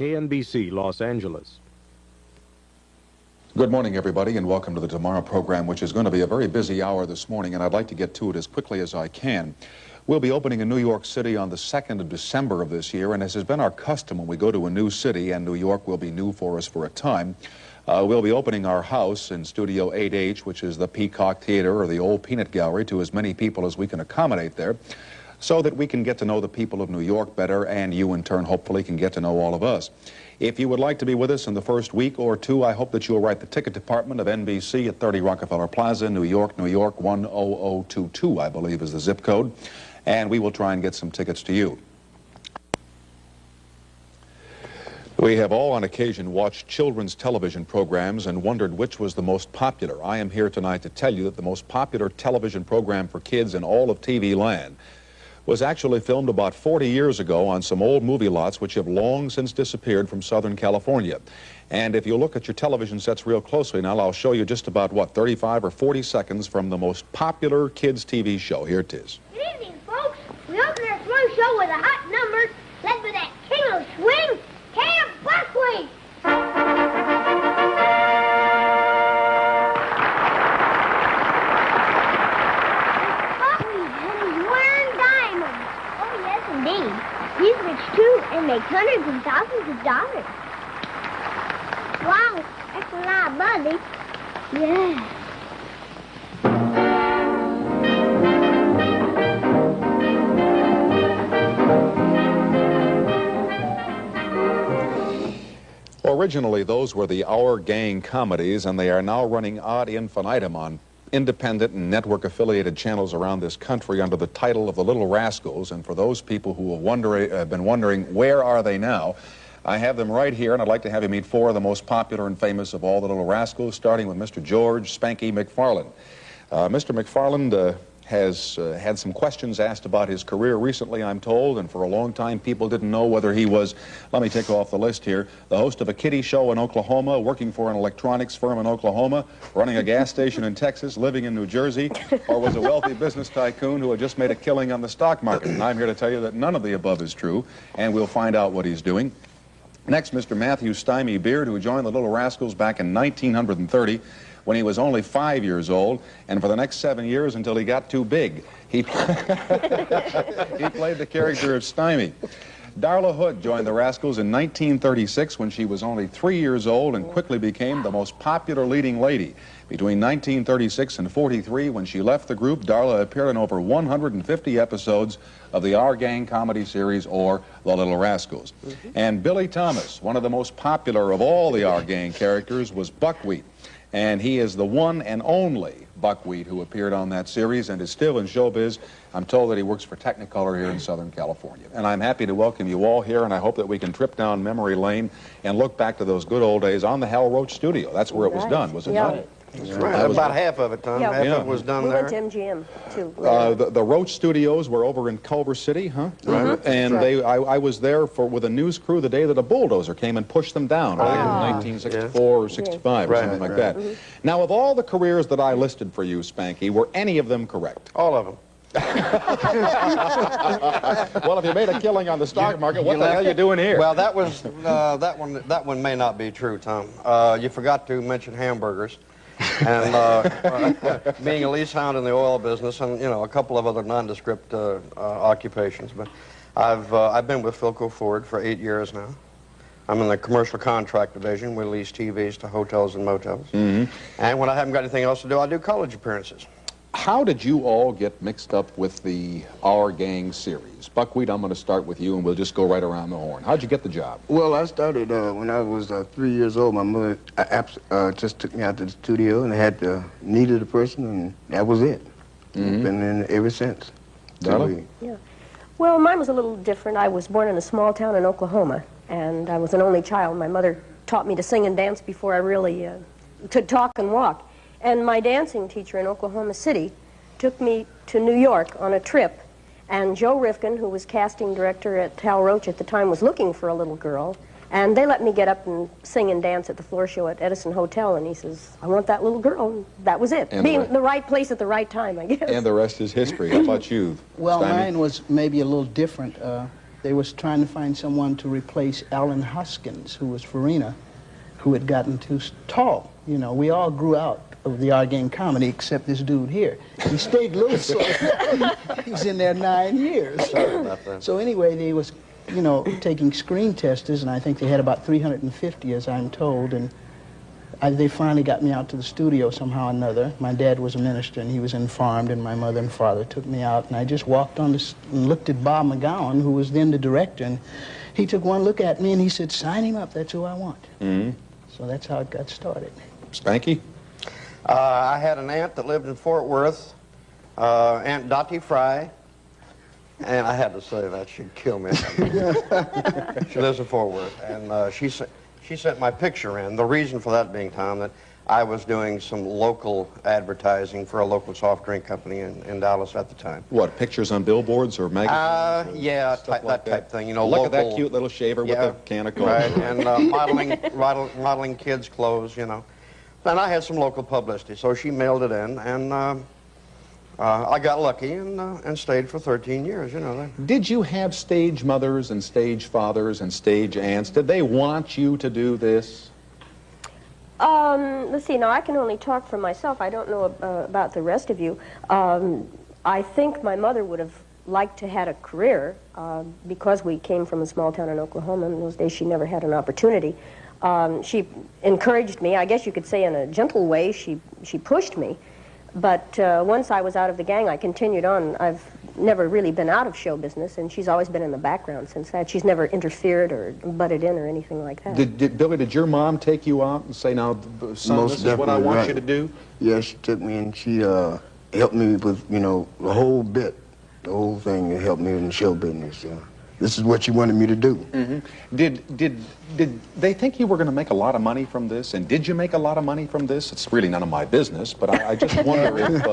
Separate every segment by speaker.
Speaker 1: KNBC, Los Angeles.
Speaker 2: Good morning, everybody, and welcome to the Tomorrow program, which is going to be a very busy hour this morning, and I'd like to get to it as quickly as I can. We'll be opening in New York City on the 2nd of December of this year, and as has been our custom when we go to a new city, and New York will be new for us for a time, we'll be opening our house in Studio 8H, which is the Peacock Theater or the old Peanut Gallery, to as many people as we can accommodate there, so that we can get to know the people of New York better, and you in turn hopefully can get to know all of us. If you would like to be with us in the first week or two, I hope that you'll write the ticket department of NBC at 30 Rockefeller Plaza, New York, 10022, I believe is the zip code, and we will try and get some tickets to you. We have all on occasion watched children's television programs and wondered which was the most popular. I am here tonight to tell you that the most popular television program for kids in all of TV land was actually filmed about 40 years ago on some old movie lots which have long since disappeared from Southern California. And if you look at your television sets real closely now, I'll show you just about, 35 or 40 seconds from the most popular kids' TV show. Here it is.
Speaker 3: Good evening, folks. We open our swing show with a hot number led by that king of swing, Camp Buckwheat. He's rich, too, and makes hundreds and thousands of dollars. Wow, that's a lot of money. Yeah.
Speaker 2: Originally, those were the Our Gang comedies, and they are now running ad infinitum on independent and network-affiliated channels around this country under the title of The Little Rascals. And for those people who have been wondering where are they now, I have them right here, and I'd like to have you meet four of the most popular and famous of all the Little Rascals, starting with Mr. George Spanky McFaarland. Mr. McFaarland has had some questions asked about his career recently, I'm told, and for a long time people didn't know whether he was, let me take off the list here, the host of a kiddie show in Oklahoma, working for an electronics firm in Oklahoma, running a gas station in Texas, living in New Jersey, or was a wealthy business tycoon who had just made a killing on the stock market. And I'm here to tell you that none of the above is true, and we'll find out what he's doing. Next, Mr. Matthew Stymie Beard, who joined the Little Rascals back in 1930, when he was only 5 years old, and for the next 7 years until he got too big. He played the character of Stymie. Darla Hood joined the Rascals in 1936 when she was only 3 years old and quickly became the most popular leading lady. Between 1936 and 43, when she left the group, Darla appeared in over 150 episodes of the Our Gang comedy series, or The Little Rascals. And Billie Thomas, one of the most popular of all the Our Gang characters, was Buckwheat. And he is the one and only Buckwheat who appeared on that series and is still in showbiz. I'm told that he works for Technicolor here in Southern California. And I'm happy to welcome you all here, and I hope that we can trip down memory lane and look back to those good old days on the Hal Roach studio. That's where it was done, was it not?
Speaker 4: That's right. About half of it, Tom.
Speaker 5: Yeah.
Speaker 4: Half of it was done there.
Speaker 5: We went to MGM, too.
Speaker 2: The Roach Studios were over in Culver City, huh?
Speaker 4: Right.
Speaker 2: And I was there with a news crew the day that a bulldozer came and pushed them down, back in 1964 or 65 or something like that. Now, of all the careers that I listed for you, Spanky, were any of them correct?
Speaker 4: All of them.
Speaker 2: Well, if you made a killing on the stock market, what the hell are you doing here?
Speaker 4: Well, that was that one may not be true, Tom. You forgot to mention hamburgers. And being a lease hound in the oil business, and a couple of other nondescript occupations. But I've been with Philco Ford for 8 years now. I'm in the commercial contract division. We lease TVs to hotels and motels. And when I haven't got anything else to do, I do college appearances.
Speaker 2: How did you all get mixed up with the Our Gang series? Buckwheat, I'm going to start with you, and we'll just go right around the horn. How'd you get the job?
Speaker 6: Well, I started when I was 3 years old. My mother just took me out to the studio, and I needed a person, and that was it. I've been in ever since.
Speaker 2: Darla?
Speaker 5: Yeah. Well, mine was a little different. I was born in a small town in Oklahoma, and I was an only child. My mother taught me to sing and dance before I really could talk and walk. And my dancing teacher in Oklahoma City took me to New York on a trip. And Joe Rifkin, who was casting director at Hal Roach at the time, was looking for a little girl. And they let me get up and sing and dance at the floor show at Edison Hotel. And he says, I want that little girl. And that was it.
Speaker 2: And
Speaker 5: being the right place at the right time, I guess.
Speaker 2: And the rest is history. How about you?
Speaker 7: Well,
Speaker 2: Stymie?
Speaker 7: mine was maybe a little different. they was trying to find someone to replace Alan Hoskins, who was Farina, who had gotten too tall. You know, we all grew out of the Our Gang comedy except this dude here. He stayed loose. So he's in there 9 years.
Speaker 4: Sorry about that.
Speaker 7: So anyway, they was, you know, taking screen testers, and I think they had about 350, as I'm told, and they finally got me out to the studio somehow or another. My dad was a minister, and he was informed, and my mother and father took me out, and I just walked on and looked at Bob McGowan, who was then the director, and he took one look at me, and he said, "Sign him up, that's who I want."
Speaker 2: Mm-hmm.
Speaker 7: So that's how it got started.
Speaker 2: Spanky?
Speaker 4: I had an aunt that lived in Fort Worth, Aunt Dottie Fry, and I had to say that, she'd kill me. She lives in Fort Worth, and she sent my picture in. The reason for that being, Tom, that I was doing some local advertising for a local soft drink company in Dallas at the time.
Speaker 2: What, pictures on billboards or magazines?
Speaker 4: Yeah,
Speaker 2: Stuff like
Speaker 4: that type thing. You know,
Speaker 2: Look
Speaker 4: local,
Speaker 2: at that cute little shaver with a can of Coke.
Speaker 4: Right, and modeling kids' clothes, you know. And I had some local publicity, so she mailed it in, and I got lucky and stayed for 13 years, you know.
Speaker 2: Did you have stage mothers and stage fathers and stage aunts? Did they want you to do this?
Speaker 5: Let's see, now I can only talk for myself. I don't know about the rest of you. I think my mother would have liked to had a career because we came from a small town in Oklahoma. In those days, she never had an opportunity. She encouraged me, I guess you could say in a gentle way, she pushed me. But once I was out of the gang, I continued on. I've never really been out of show business, and she's always been in the background since that. She's never interfered or butted in or anything like that.
Speaker 2: Billy, did your mom take you out and say, "Now, son,
Speaker 6: Most
Speaker 2: this is what I
Speaker 6: definitely,
Speaker 2: want
Speaker 6: right.
Speaker 2: you to do"?
Speaker 6: Yeah, she took me and she helped me with, you know, the whole bit, the whole thing that helped me in the show business. This is what she wanted me to do.
Speaker 2: Mm-hmm. Did they think you were going to make a lot of money from this? And did you make a lot of money from this? It's really none of my business, but I just wonder if...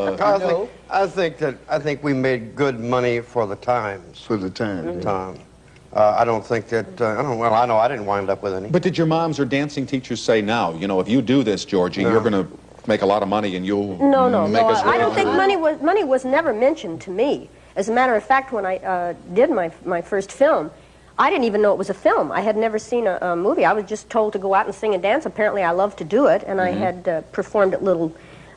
Speaker 4: I think we made good money for the times.
Speaker 6: For the time.
Speaker 4: Tom. I don't think that, I know I didn't wind up with any.
Speaker 2: But did your moms or dancing teachers say, "Now, you know, if you do this, Georgie, you're going to make a lot of money and you'll make us..."
Speaker 5: I don't think money was never mentioned to me. As a matter of fact, when I did my first film, I didn't even know it was a film. I had never seen a movie. I was just told to go out and sing and dance. Apparently, I loved to do it, and I had performed at little,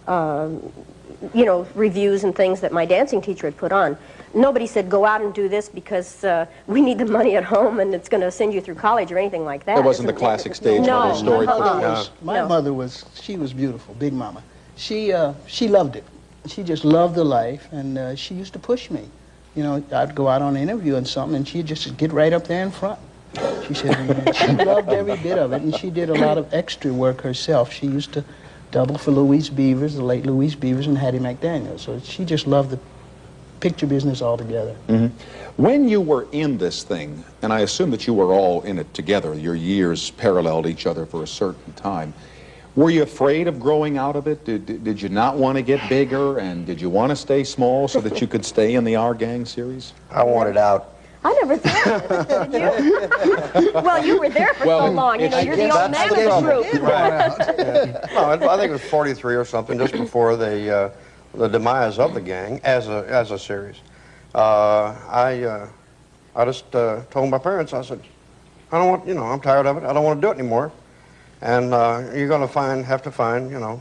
Speaker 5: you know, reviews and things that my dancing teacher had put on. Nobody said, "Go out and do this because we need the money at home and it's going to send you through college," or anything like that.
Speaker 2: It wasn't the classic stage mother story.
Speaker 7: My mother was, she was beautiful, Big Mama. She loved it. She just loved the life, and she used to push me. You know, I'd go out on an interview and something, and she'd just get right up there in front. She said she loved every bit of it, and she did a lot of extra work herself. She used to double for Louise Beavers, the late Louise Beavers, and Hattie McDaniel. So she just loved the picture business altogether.
Speaker 2: Mm-hmm. When you were in this thing, and I assume that you were all in it together, your years paralleled each other for a certain time, were you afraid of growing out of it? Did you not want to get bigger, and did you want to stay small so that you could stay in the Our Gang series?
Speaker 4: I wanted out.
Speaker 5: I never thought of it, did you? Well, you were there for so long. You know, you're the old man of the group.
Speaker 4: Right. No, I think it was 43 or something, just before the demise of the gang as a series. I just told my parents, I said, I don't want, you know, I'm tired of it. I don't want to do it anymore. And you're going to have to find, you know,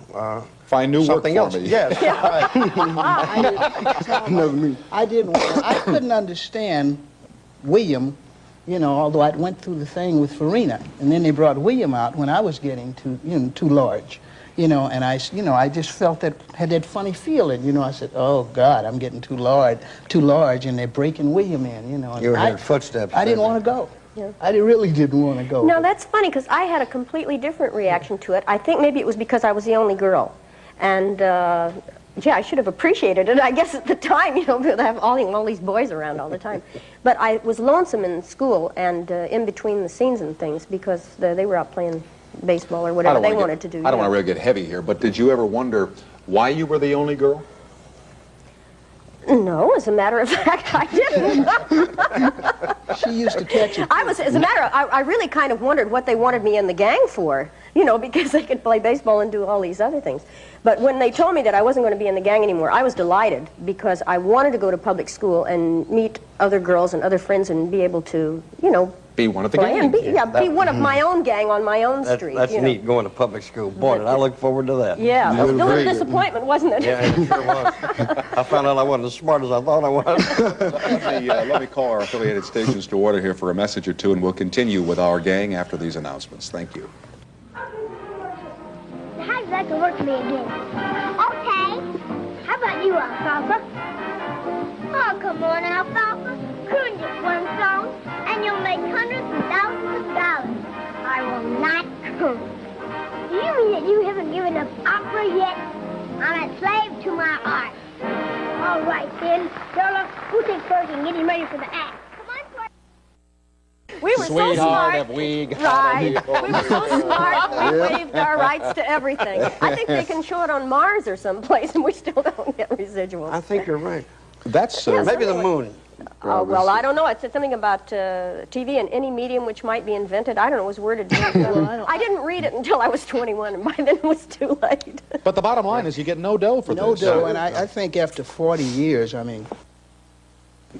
Speaker 2: find new
Speaker 4: something
Speaker 2: work for
Speaker 4: else.
Speaker 2: me.
Speaker 4: Yes.
Speaker 7: I couldn't understand William, you know, although I went through the thing with Farina, and then they brought William out when I was getting too large, you know, and I just felt had that funny feeling, you know. I said, "Oh God, I'm getting too large, and they're breaking William in, you know." And
Speaker 4: you were hearing footsteps.
Speaker 7: I didn't want to go. Yeah. I really didn't want to go.
Speaker 5: No, that's funny, because I had a completely different reaction to it. I think maybe it was because I was the only girl. And, yeah, I should have appreciated it, I guess, at the time, you know, to have all these boys around all the time. But I was lonesome in school and in between the scenes and things, because they were out playing baseball or whatever they wanted to do.
Speaker 2: I don't want to really get heavy here, but did you ever wonder why you were the only girl?
Speaker 5: No, as a matter of fact, I didn't.
Speaker 7: She used to catch it.
Speaker 5: I really kind of wondered what they wanted me in the gang for, you know, because they could play baseball and do all these other things. But when they told me that I wasn't going to be in the gang anymore, I was delighted because I wanted to go to public school and meet other girls and other friends and be able to, you know,
Speaker 2: be one of the
Speaker 5: play and
Speaker 2: gang.
Speaker 5: be one of my own gang on my own street.
Speaker 4: That's
Speaker 5: you know.
Speaker 4: neat, going to public school. Boy, did I look forward to that.
Speaker 5: Yeah, it was a little disappointment, wasn't it?
Speaker 4: Yeah, it sure was. I found out I wasn't as smart as I thought I was.
Speaker 2: Let me call our affiliated stations to order here for a message or two, and we'll continue with our gang after these announcements. Thank you.
Speaker 3: How'd you like to work for me again? Okay. How about you, Alfalfa? Oh, come on, Alfalfa. Croon just one song, and you'll make hundreds and thousands of dollars. I will not croon. Do you mean that you haven't given up opera yet? I'm a slave to my art. All right, then. Darla, who takes first and get him ready for the act? Come on, Clark.
Speaker 5: We were so smart. Right. We were so smart, we waived our rights to everything. I think they can show it on Mars or someplace, and we still don't get residuals.
Speaker 4: I think you're right.
Speaker 2: That's
Speaker 4: Maybe the moon.
Speaker 5: Well, I don't know. It's something about TV and any medium which might be invented. I don't know. It was worded. I didn't read it until I was 21, and by then it was too late.
Speaker 2: But the bottom line is you get no dough for this.
Speaker 7: No dough, and I think after 40 years, I mean,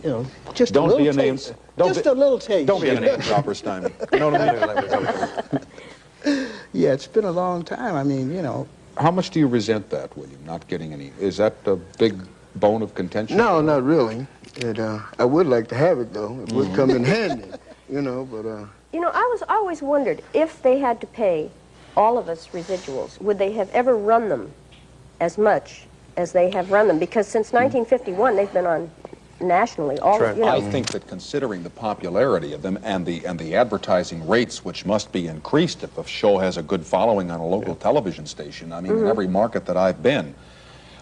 Speaker 7: you know, just
Speaker 2: Don't
Speaker 7: a
Speaker 2: be
Speaker 7: little
Speaker 2: a name.
Speaker 7: taste. Just a little taste.
Speaker 2: Don't be a name dropper, Stymie. You know what I mean?
Speaker 7: Yeah, it's been a long time. I mean, you know.
Speaker 2: How much do you resent that, William, not getting any? Is that a big bone of contention?
Speaker 6: No, not really. I would like to have it, though. It would come in handy, you know, but...
Speaker 5: You know, I always wondered, if they had to pay all of us residuals, would they have ever run them as much as they have run them? Because since 1951, they've been on nationally. You know.
Speaker 2: I think that considering the popularity of them and the advertising rates, which must be increased if a show has a good following on a local television station. I mean, in every market that I've been,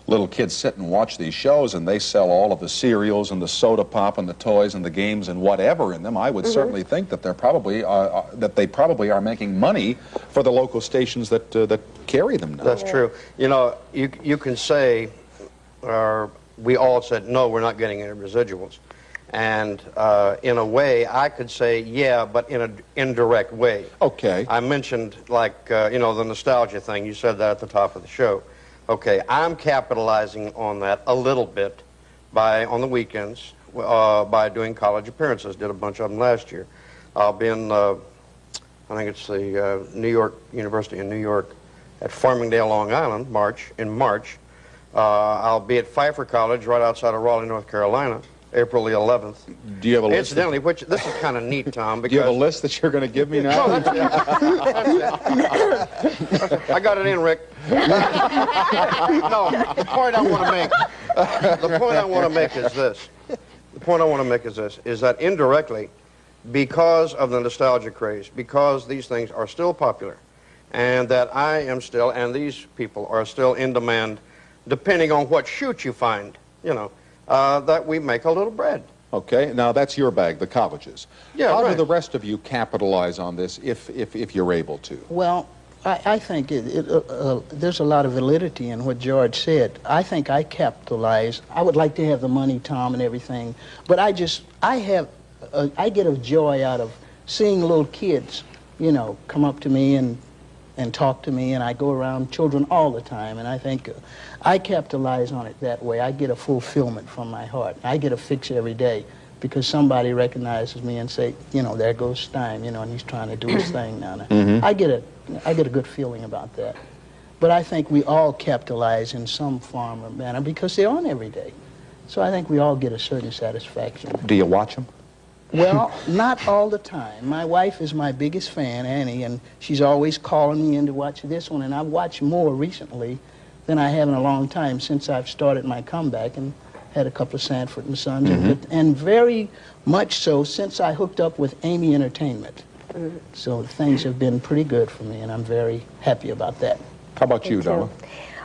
Speaker 2: little kids sit and watch these shows, and they sell all of the cereals and the soda pop and the toys and the games and whatever in them. I would certainly think that they probably are making money for the local stations that carry them now.
Speaker 4: That's true. You know, you can say, we all said, no, we're not getting any residuals. And in a way, I could say, yeah, but in an indirect way.
Speaker 2: Okay.
Speaker 4: I mentioned, like, you know, the nostalgia thing. You said that at the top of the show. Okay, I'm capitalizing on that a little bit on the weekends, by doing college appearances. Did a bunch of them last year. I'll be in, I think it's the New York University in New York at Farmingdale, Long Island, in March. I'll be at Pfeiffer College right outside of Raleigh, North Carolina, April the 11th.
Speaker 2: Do you have a list?
Speaker 4: Incidentally, this is kind of neat, Tom, because...
Speaker 2: Do you have a list that you're going to give me now?
Speaker 4: No, that's it. I got it in, Rick. No, the point I want to make is this. The point I want to make is this, is that indirectly, because of the nostalgia craze, because these things are still popular, and that I am still, and these people are still in demand, depending on what shoot you find, you know, that we make a little bread.
Speaker 2: Okay, now that's your bag, the colleges.
Speaker 4: Yeah,
Speaker 2: How
Speaker 4: right.
Speaker 2: do the rest of you capitalize on this if you're able to?
Speaker 7: Well, I think there's a lot of validity in what George said. I think I capitalize. I would like to have the money, Tom, and everything, but I get a joy out of seeing little kids, you know, come up to me and talk to me, and I go around children all the time, and I think I capitalize on it that way. I get a fulfillment from my heart. I get a fix every day because somebody recognizes me and say, you know, there goes Stymie, you know, and he's trying to do his thing now. I get a good feeling about that. But I think we all capitalize in some form or manner because they're on every day. So I think we all get a certain satisfaction.
Speaker 2: Do you watch them?
Speaker 7: Well, not all the time. My wife is my biggest fan, Annie, and she's always calling me in to watch this one, and I've watched more recently than I have in a long time since I've started my comeback and had a couple of Sanford and Sons, and very much so since I hooked up with Amy Entertainment. So things have been pretty good for me, and I'm very happy about that.
Speaker 2: How about you, Darla?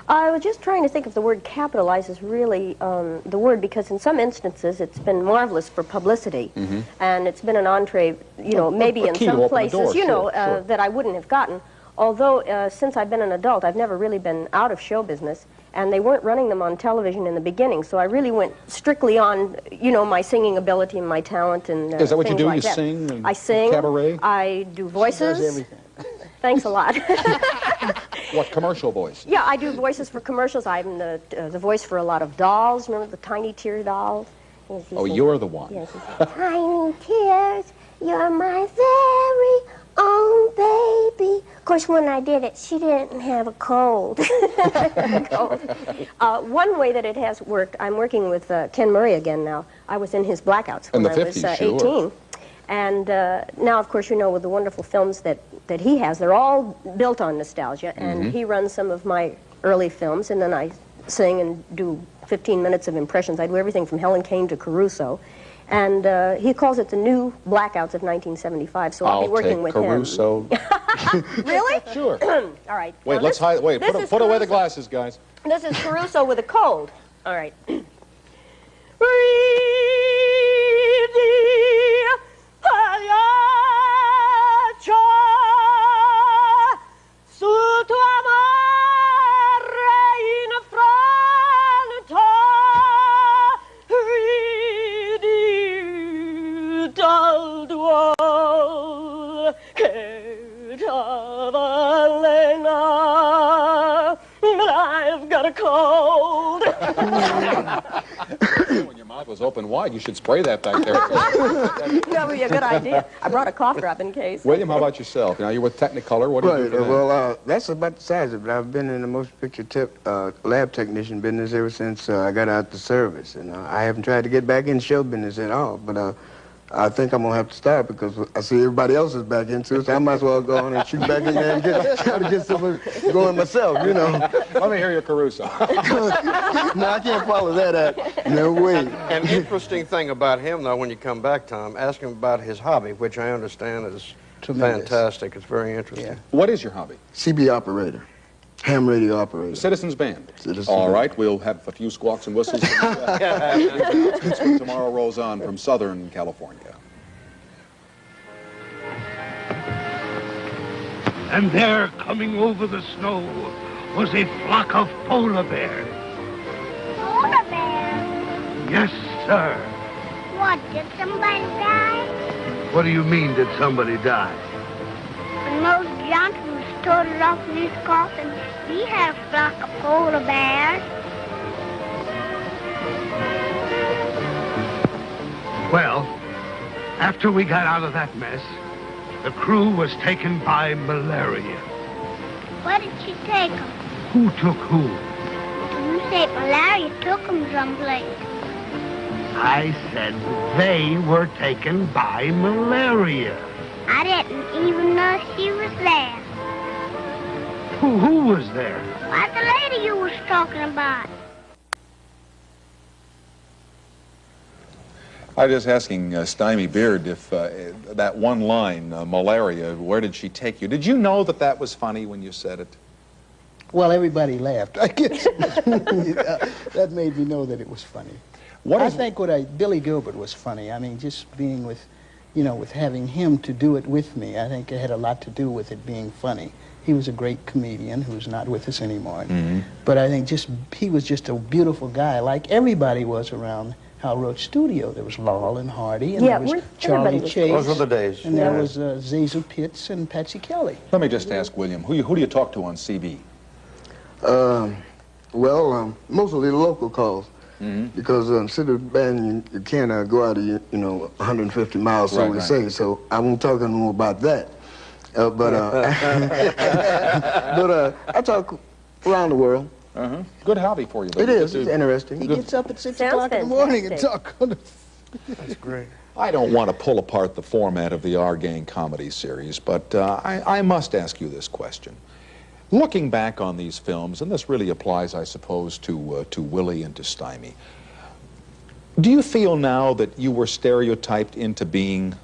Speaker 5: I was just trying to think if the word capitalize is really the word, because in some instances it's been marvelous for publicity, and it's been an entree, you know, maybe in some places, you know, that I wouldn't have gotten. Although since I've been an adult, I've never really been out of show business, and they weren't running them on television in the beginning, so I really went strictly on, you know, my singing ability and my talent and
Speaker 2: Is that what you do?
Speaker 5: like
Speaker 2: You
Speaker 5: that.
Speaker 2: sing? And
Speaker 5: I sing.
Speaker 2: Cabaret?
Speaker 5: I do voices.
Speaker 7: She does everything.
Speaker 5: Thanks a lot.
Speaker 2: What commercial voice?
Speaker 5: Yeah, I do voices for commercials. I'm the voice for a lot of dolls. Remember the tiny tear dolls? Yes,
Speaker 2: Oh, you're the one.
Speaker 5: Yes.
Speaker 3: Tiny tears, you're my very own baby. Of course, when I did it, she didn't have a cold.
Speaker 5: One way that it has worked, I'm working with Ken Murray again now. I was in his Blackouts
Speaker 2: In
Speaker 5: when
Speaker 2: the
Speaker 5: I was
Speaker 2: 50s,
Speaker 5: 18.
Speaker 2: sure.
Speaker 5: And now, of course, you know, with the wonderful films that he has, they're all built on nostalgia. And he runs some of my early films, and then I sing and do 15 minutes of impressions. I do everything from Helen Kane to Caruso. And he calls it the new Blackouts of 1975, so I'll be working with
Speaker 2: Caruso.
Speaker 5: him. Really?
Speaker 2: Sure.
Speaker 5: All right.
Speaker 2: Wait,
Speaker 5: Now
Speaker 2: let's
Speaker 5: this-
Speaker 2: hide. Wait,
Speaker 5: this
Speaker 2: put
Speaker 5: is
Speaker 2: away the
Speaker 5: Caruso.
Speaker 2: glasses, guys.
Speaker 5: This is Caruso with a cold. All right. I've got a cold.
Speaker 2: When your mouth was open wide, you should spray that back there.
Speaker 5: That would be a good idea. I brought a cough drop in case.
Speaker 2: William, how about yourself? Now, you're with Technicolor. What do you do
Speaker 6: Right.
Speaker 2: for them?
Speaker 6: Well, that's about the size of it. I've been in the motion picture lab technician business ever since I got out the service, and I haven't tried to get back in show business at all. But I think I'm gonna have to start because I see everybody else is back into it, so I might as well go on and shoot back in there and try to get something going myself, you know.
Speaker 2: Let me hear your Caruso.
Speaker 6: No, I can't follow that up. No way.
Speaker 4: An interesting thing about him, though, when you come back, Tom, ask him about his hobby, which I understand is
Speaker 7: Tremendous.
Speaker 4: fantastic. It's very interesting.
Speaker 7: Yeah.
Speaker 2: What is your hobby?
Speaker 6: CB operator, ham radio operator.
Speaker 2: Citizens Band.
Speaker 6: Citizens
Speaker 2: All
Speaker 6: Band.
Speaker 2: right, we'll have a few squawks and whistles when tomorrow rolls on from Southern California.
Speaker 8: And there, coming over the snow, was a flock of polar bears.
Speaker 3: Polar bear.
Speaker 8: Yes, sir.
Speaker 3: What, did somebody die?
Speaker 8: What do you mean, did somebody die?
Speaker 3: When Mose Johnson started off in his coffin, he had a flock of polar bears.
Speaker 8: Well, after we got out of that mess, the crew was taken by malaria.
Speaker 3: Where did she take them?
Speaker 8: Who took who?
Speaker 3: You said malaria took them someplace.
Speaker 8: I said they were taken by malaria.
Speaker 3: I didn't even know she was there.
Speaker 8: Who was there?
Speaker 3: Why, the lady you was talking about.
Speaker 2: I was just asking Stymie Beard if that one line, malaria, where did she take you? Did you know that that was funny when you said it?
Speaker 7: Well, everybody laughed. I guess that made me know that it was funny. I think Billy Gilbert was funny. I mean, just being with, you know, with having him to do it with me, I think it had a lot to do with it being funny. He was a great comedian who's not with us anymore. But I think he was just a beautiful guy, like everybody was around Hal Roach Studio. There was Laurel and Hardy, and
Speaker 5: Yeah,
Speaker 7: there was
Speaker 5: everybody
Speaker 7: Charlie
Speaker 5: was-
Speaker 7: Chase.
Speaker 4: Those were the days.
Speaker 7: And there was Zazu Pitts and Patsy Kelly.
Speaker 2: Let me just ask William, who do you talk to on CB?
Speaker 6: Mostly local calls. Because instead of band, you can't go out of, 150 miles, so we say. So I won't talk anymore about that. But I talk around the world.
Speaker 2: Good hobby for you.
Speaker 6: It is. It's interesting.
Speaker 7: He gets up at 6
Speaker 5: Sounds
Speaker 7: o'clock in the morning and
Speaker 5: fantastic.
Speaker 7: talk on the...
Speaker 4: That's great.
Speaker 2: I don't want to pull apart the format of the Our Gang comedy series, but I must ask you this question. Looking back on these films, and this really applies, I suppose, to Willie and to Stymie, do you feel now that you were stereotyped into being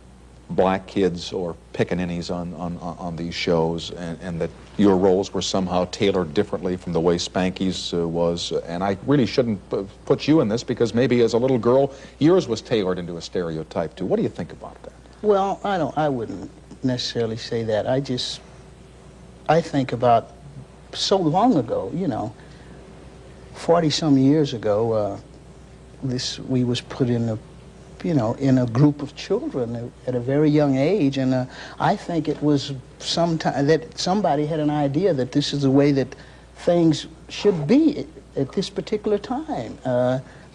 Speaker 2: black kids or pickaninnies on these shows, and that your roles were somehow tailored differently from the way Spanky's was? And I really shouldn't put you in this, because maybe as a little girl, yours was tailored into a stereotype too. What do you think about that?
Speaker 7: Well, I wouldn't necessarily say that. I think about so long ago, 40-some years ago, we was put in a, in a group of children at a very young age, and I think it was sometime that somebody had an idea that this is the way that things should be at this particular time.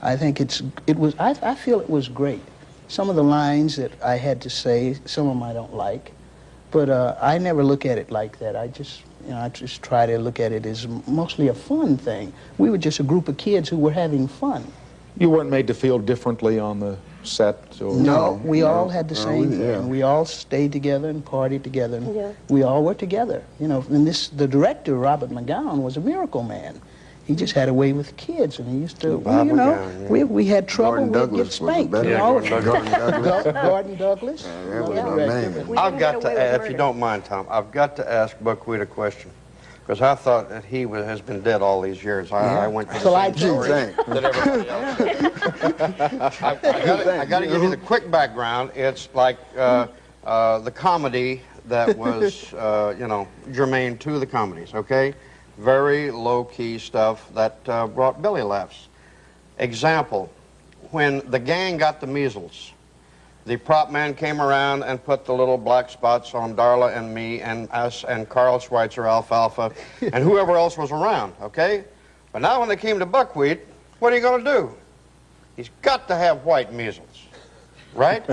Speaker 7: I think I feel it was great. Some of the lines that I had to say, some of them I don't like, but I never look at it like that. I just try to look at it as mostly a fun thing. We were just a group of kids who were having fun.
Speaker 2: You weren't made to feel differently on the set? Or
Speaker 7: No, we all had the same thing. We all stayed together and partied together. And we all were together. And the director, Robert McGowan, was a miracle man. He just had a way with kids, and he used to, we had trouble, we'd get spanked. Gordon Douglas.
Speaker 4: I've got to ask, if you don't mind, Tom, I've got to ask Buckwheat a question. Because I thought that he has been dead all these years. I went to the same story that everybody else did. I got to give you the quick background. It's like the comedy that was, germane to the comedies, okay? Very low-key stuff that brought Billie laughs. Example, when the gang got the measles, the prop man came around and put the little black spots on Darla and me and us and Carl Schweitzer, Alfalfa, and whoever else was around, okay? But now when they came to Buckwheat, what are you going to do? He's got to have white measles, right?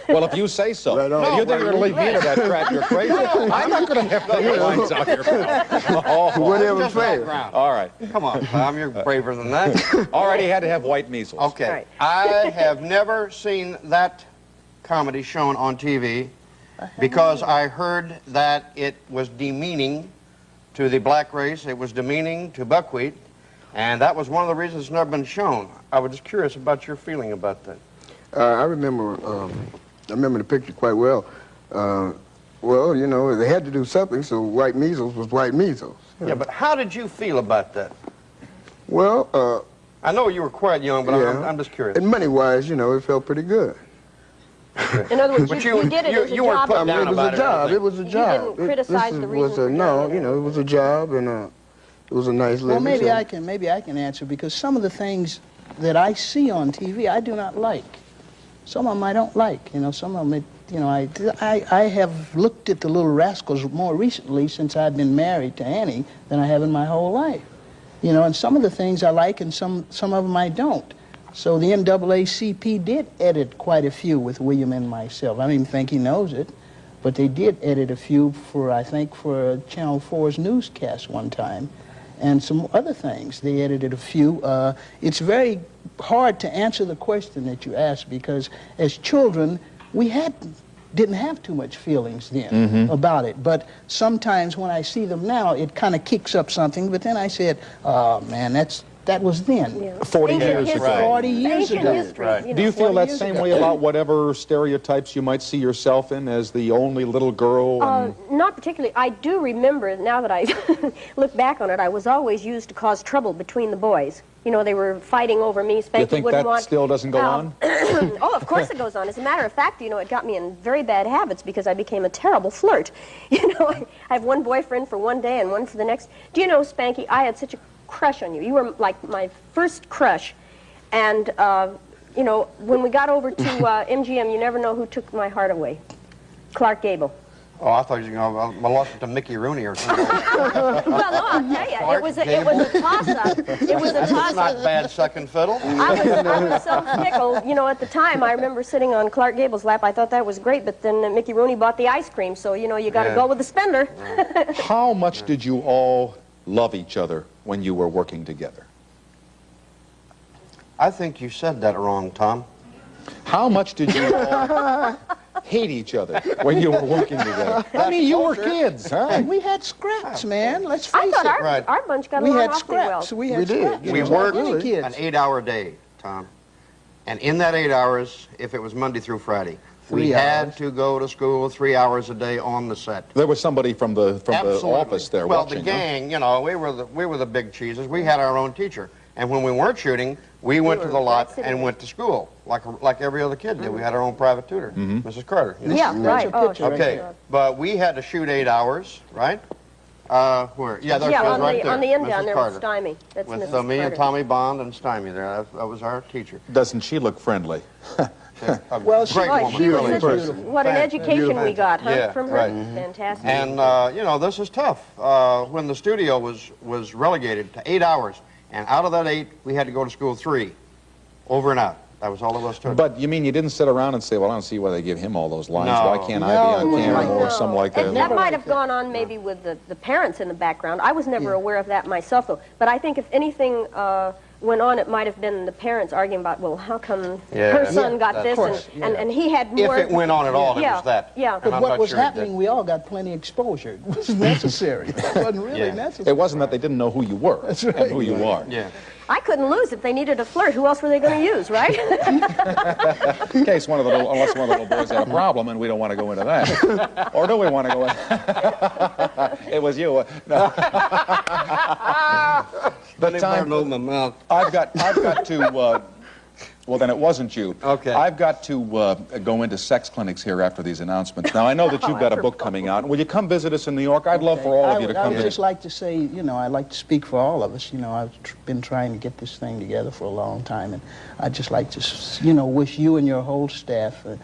Speaker 2: Well, if you say so. Right on. If you think you're going to leave me to that track, you're crazy. I'm not going to have the lines out here.
Speaker 6: Whatever fair.
Speaker 2: All right.
Speaker 4: Come on, Tom, you're braver than that.
Speaker 2: All right, he had to have white measles.
Speaker 4: Okay. Right. I have never seen that comedy shown on TV because I heard that it was demeaning to the black race, it was demeaning to Buckwheat, and that was one of the reasons it's never been shown. I was just curious about your feeling about that.
Speaker 6: I remember the picture quite well. Well, they had to do something, so white measles was white measles.
Speaker 4: Yeah, but how did you feel about that?
Speaker 6: Well,
Speaker 4: I know you were quite young, but I'm just curious.
Speaker 6: And money-wise, it felt pretty good.
Speaker 5: In other words, you did it as a job.
Speaker 6: It was a job. It was a job.
Speaker 5: You didn't criticize the reason for doing it.
Speaker 6: It was a job, and it was a nice living.
Speaker 7: Well, maybe I can answer, because some of the things that I see on TV I do not like. Some of them I don't like. Some of them, I have looked at the Little Rascals more recently since I've been married to Annie than I have in my whole life. And some of the things I like, and some of them I don't. So the NAACP did edit quite a few with William and myself. I don't even think he knows it, but they did edit a few for Channel 4's newscast one time, and some other things. They edited a few. It's very hard to answer the question that you asked, because as children, we didn't have too much feelings then about it. But sometimes when I see them now, it kind of kicks up something, but then I said, oh man, that was then.
Speaker 5: Yeah.
Speaker 2: 40 years ago.
Speaker 7: 40 years ago.
Speaker 2: Right. Do you feel that same way about whatever stereotypes you might see yourself in as the only little girl?
Speaker 5: Not particularly. I do remember, now that I look back on it, I was always used to cause trouble between the boys. They were fighting over me. Spanky
Speaker 2: you think
Speaker 5: wouldn't
Speaker 2: that still doesn't go on?
Speaker 5: Oh, of course it goes on. As a matter of fact, it got me in very bad habits because I became a terrible flirt. I have one boyfriend for one day and one for the next. Do you know, Spanky, I had such a crush on you. You were like my first crush. And, when we got over to MGM, you never know who took my heart away. Clark Gable.
Speaker 4: Oh, I thought you were going to lost it to Mickey Rooney or something.
Speaker 5: Well, no, I'll tell you, it was a toss-up. It was a toss-up.
Speaker 4: Not bad second fiddle.
Speaker 5: I was so fickle. At the time, I remember sitting on Clark Gable's lap. I thought that was great, but then Mickey Rooney bought the ice cream, so, you got to go with the spender.
Speaker 2: How much did you all love each other when you were working together?
Speaker 4: I think you said that wrong, Tom.
Speaker 2: How much did you all hate each other when you were working together? I mean, you were kids, huh?
Speaker 7: We had scraps, man. Let's face it.
Speaker 5: I thought our bunch got along awfully well.
Speaker 7: We had scraps.
Speaker 4: We worked an 8-hour day, Tom. And in that 8 hours, if it was Monday through Friday, we had to go to school 3 hours a day on the set.
Speaker 2: There was somebody from the office there watching.
Speaker 4: Well, the gang, we were the big cheeses. We had our own teacher. And when we weren't shooting, we went to the lot and went to school, like every other kid did. We had our own private tutor, Mrs. Carter.
Speaker 5: Yeah, right.
Speaker 4: Okay, but we had to shoot 8 hours, right? Where? Yeah, there
Speaker 5: Yeah,
Speaker 4: she is
Speaker 5: on
Speaker 4: right
Speaker 5: the
Speaker 4: there.
Speaker 5: on the end
Speaker 4: Mrs.
Speaker 5: down there
Speaker 4: Carter.
Speaker 5: with Stymie. That's
Speaker 4: With
Speaker 5: Mrs.
Speaker 4: me and
Speaker 5: Carter.
Speaker 4: Tommy Bond and Stymie there. That was our teacher.
Speaker 2: Doesn't she look friendly?
Speaker 7: Well, she-
Speaker 4: Great
Speaker 5: Oh,
Speaker 4: woman,
Speaker 5: she was
Speaker 4: really.
Speaker 5: such a- what an education we got, huh,
Speaker 4: Yeah,
Speaker 5: from her?
Speaker 4: right.
Speaker 5: Fantastic.
Speaker 4: And, you know, this is tough. When the studio was relegated to 8 hours, and out of that 8, we had to go to school 3, over and out. That was all there was to it.
Speaker 2: But you mean you didn't sit around and say, well, I don't see why they give him all those lines.
Speaker 4: No.
Speaker 2: Why can't I be
Speaker 7: No,
Speaker 2: on
Speaker 7: it wasn't
Speaker 2: camera
Speaker 7: like
Speaker 2: or
Speaker 7: that.
Speaker 2: something like
Speaker 5: And
Speaker 2: that?
Speaker 5: that might have gone on maybe with the parents in the background. I was never aware of that myself, though. But I think if anything went on, it might have been the parents arguing about, well, how come her son got this,
Speaker 7: course,
Speaker 5: and he had
Speaker 4: If
Speaker 5: more...
Speaker 4: it went on at all, it
Speaker 5: Yeah,
Speaker 4: was that.
Speaker 5: yeah.
Speaker 4: And
Speaker 7: But
Speaker 4: I'm
Speaker 7: what
Speaker 4: not
Speaker 7: was
Speaker 4: sure it did.
Speaker 7: happening, we all got plenty exposure. It was necessary. It wasn't really
Speaker 4: Yeah.
Speaker 7: necessary.
Speaker 2: It wasn't that they didn't know who you were
Speaker 7: That's right.
Speaker 2: and who you are.
Speaker 4: Yeah.
Speaker 5: I couldn't lose if they needed a flirt. Who else were they going to use, right?
Speaker 2: In case unless one of the little boys had a problem, and we don't want to go into that. Or do we want to go in? It was you. No. The time,
Speaker 4: Open my mouth.
Speaker 2: I've got to, well, then it wasn't you.
Speaker 4: Okay.
Speaker 2: I've got to go into sex clinics here after these announcements. Now, I know that you've got a book coming out. Will you come visit us in New York? I'd love for all of you to
Speaker 7: I
Speaker 2: come
Speaker 7: would
Speaker 2: here.
Speaker 7: just like to say, you know, I'd like to speak for all of us. You know, I've been trying to get this thing together for a long time, and I'd just like to, you know, wish you and your whole staff the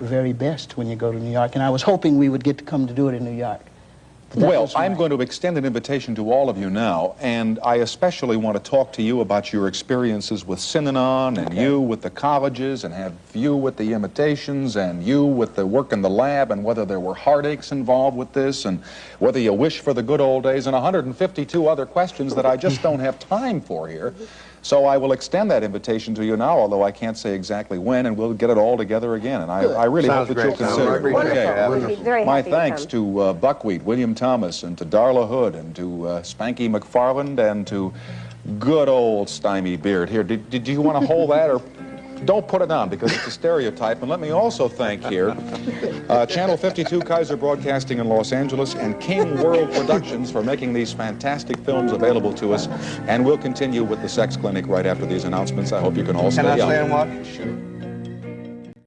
Speaker 7: very best when you go to New York. And I was hoping we would get to come to do it in New York.
Speaker 2: Well, I'm going to extend an invitation to all of you now, and I especially want to talk to you about your experiences with Synanon, and you with the colleges, and have you with the imitations, and you with the work in the lab, and whether there were heartaches involved with this, and whether you wish for the good old days, and 152 other questions that I just don't have time for here. So I will extend that invitation to you now, although I can't say exactly when, and we'll get it all together again. And I really
Speaker 4: Sounds
Speaker 2: hope that you'll
Speaker 4: great, Tom.
Speaker 2: consider
Speaker 4: I
Speaker 2: it.
Speaker 4: appreciate
Speaker 2: Okay.
Speaker 4: it.
Speaker 5: We'd be very
Speaker 2: My
Speaker 5: happy to
Speaker 2: thanks
Speaker 5: come.
Speaker 2: to Buckwheat, William Thomas, and to Darla Hood, and to Spanky McFaarland, and to good old Stymie Beard. Here, did you want to hold that, or don't put it on because it's a stereotype? And let me also thank here Channel 52 Kaiser Broadcasting in Los Angeles and King World Productions for making these fantastic films available to us. And we'll continue with the sex clinic right after these announcements. I hope you can all stay
Speaker 4: Can I
Speaker 2: on.
Speaker 4: stay and watch?